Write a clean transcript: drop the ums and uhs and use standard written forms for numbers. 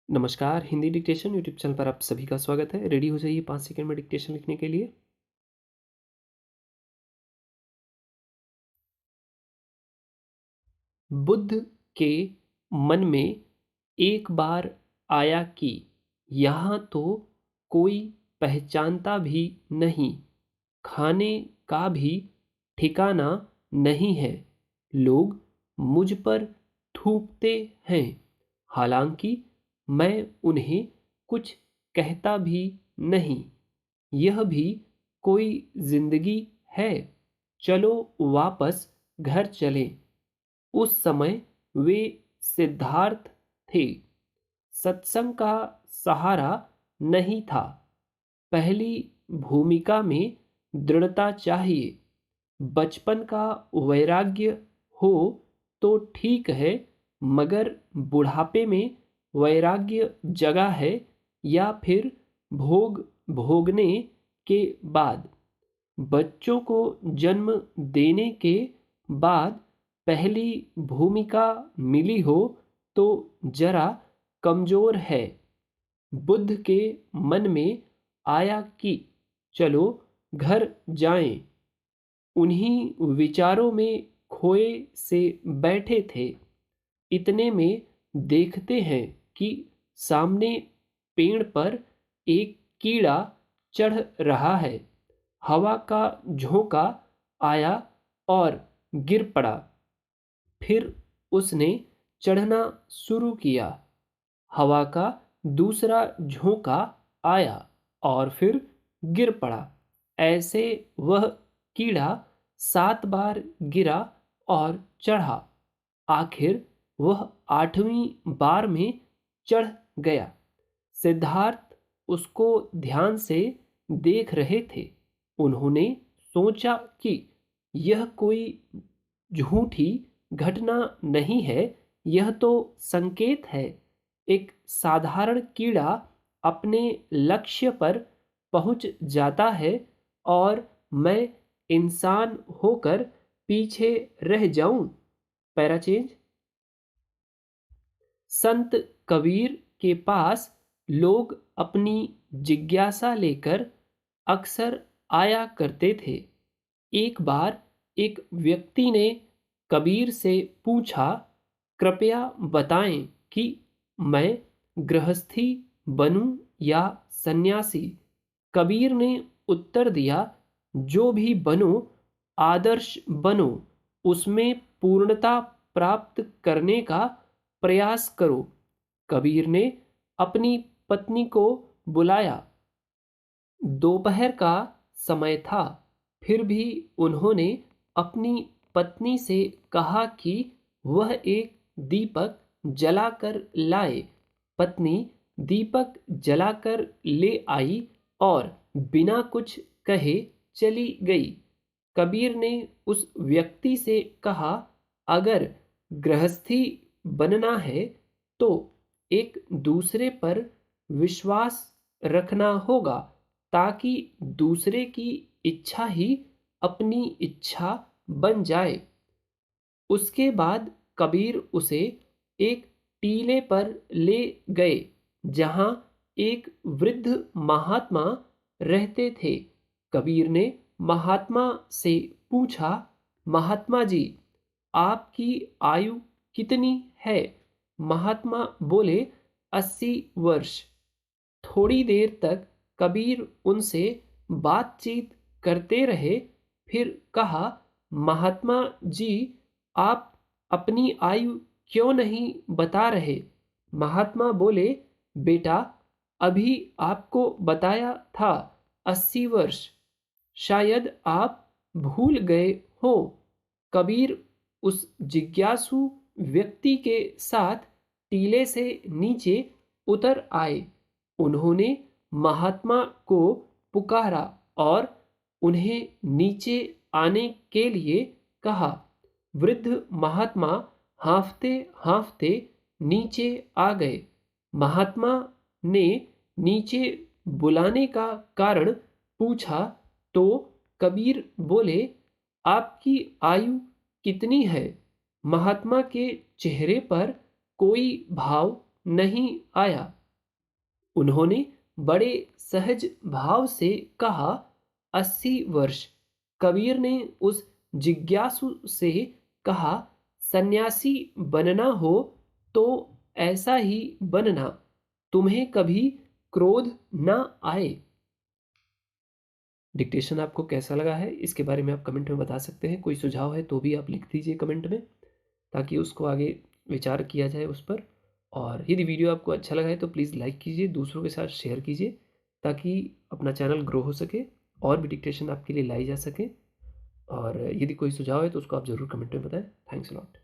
नमस्कार, Hindi dictation YouTube channel पर आप सभी का स्वागत है। रेडी हो जाइए 5 सेकंड में डिक्टेशन लिखने के लिए। बुद्ध के मन में एक बार आया कि यहाँ तो कोई पहचानता भी नहीं, खाने का भी ठिकाना नहीं है। लोग मुझ पर थूकते हैं, हालांकि मैं उन्हें कुछ कहता भी नहीं। यह भी कोई जिंदगी है? चलो वापस घर चलें। उस समय वे सिद्धार्थ थे। सत्संग का सहारा नहीं था। पहली भूमिका में दृढ़ता चाहिए। बचपन का वैराग्य हो तो ठीक है, मगर बुढ़ापे में वैराग्य जगा है या फिर भोग भोगने के बाद। बच्चों को जन्म देने के बाद पहली भूमिका मिली हो तो जरा कमजोर है। बुद्ध के मन में आया कि चलो घर जाएं। उन्हीं विचारों में खोए से बैठे थे। इतने में देखते हैं कि सामने पेड़ पर एक कीड़ा चढ़ रहा है। हवा का झोंका आया और गिर पड़ा। फिर उसने चढ़ना शुरू किया। हवा का दूसरा झोंका आया और फिर गिर पड़ा। ऐसे वह कीड़ा 7 बार गिरा और चढ़ा। आखिर वह 8वीं बार में चढ़ गया। सिद्धार्थ उसको ध्यान से देख रहे थे। उन्होंने सोचा कि यह कोई झूठी घटना नहीं है, यह तो संकेत है। एक साधारण कीड़ा अपने लक्ष्य पर पहुंच जाता है और मैं इंसान होकर पीछे रह जाऊं। पैराचेंज। संत कबीर के पास लोग अपनी जिज्ञासा लेकर अक्सर आया करते थे। एक बार एक व्यक्ति ने कबीर से पूछा, कृपया बताएं कि मैं गृहस्थी बनूं या सन्यासी। कबीर ने उत्तर दिया, जो भी बनो आदर्श बनो, उसमें पूर्णता प्राप्त करने का प्रयास करो। कबीर ने अपनी पत्नी को बुलाया। दोपहर का समय था, फिर भी उन्होंने अपनी पत्नी से कहा कि वह एक दीपक जलाकर लाए। पत्नी दीपक जलाकर ले आई और बिना कुछ कहे चली गई। कबीर ने उस व्यक्ति से कहा, अगर गृहस्थी बनना है तो एक दूसरे पर विश्वास रखना होगा, ताकि दूसरे की इच्छा ही अपनी इच्छा बन जाए। उसके बाद कबीर उसे एक टीले पर ले गए, जहां एक वृद्ध महात्मा रहते थे। कबीर ने महात्मा से पूछा, महात्मा जी, आपकी आयु कितनी है? महात्मा बोले, 80 वर्ष। थोड़ी देर तक कबीर उनसे बातचीत करते रहे। फिर कहा, महात्मा जी, आप अपनी आयु क्यों नहीं बता रहे? महात्मा बोले, बेटा, अभी आपको बताया था 80 वर्ष। शायद आप भूल गए हो। कबीर उस जिज्ञासु व्यक्ति के साथ टीले से नीचे उतर आए। उन्होंने महात्मा को पुकारा और उन्हें नीचे आने के लिए कहा। वृद्ध महात्मा हांफते हांफते नीचे आ गए। महात्मा ने नीचे बुलाने का कारण पूछा तो कबीर बोले, आपकी आयु कितनी है? महात्मा के चेहरे पर कोई भाव नहीं आया। उन्होंने बड़े सहज भाव से कहा, 80 वर्ष। कबीर ने उस जिज्ञासु से कहा, सन्यासी बनना हो तो ऐसा ही बनना, तुम्हें कभी क्रोध न आए। डिक्टेशन आपको कैसा लगा है इसके बारे में आप कमेंट में बता सकते हैं। कोई सुझाव है तो भी आप लिख दीजिए कमेंट में, ताकि उसको आगे विचार किया जाए उस पर। और यदि वीडियो आपको अच्छा लगा है तो प्लीज़ लाइक कीजिए, दूसरों के साथ शेयर कीजिए, ताकि अपना चैनल ग्रो हो सके और भी डिक्टेशन आपके लिए लाई जा सके। और यदि कोई सुझाव है तो उसको आप ज़रूर कमेंट में बताएं। Thanks a lot.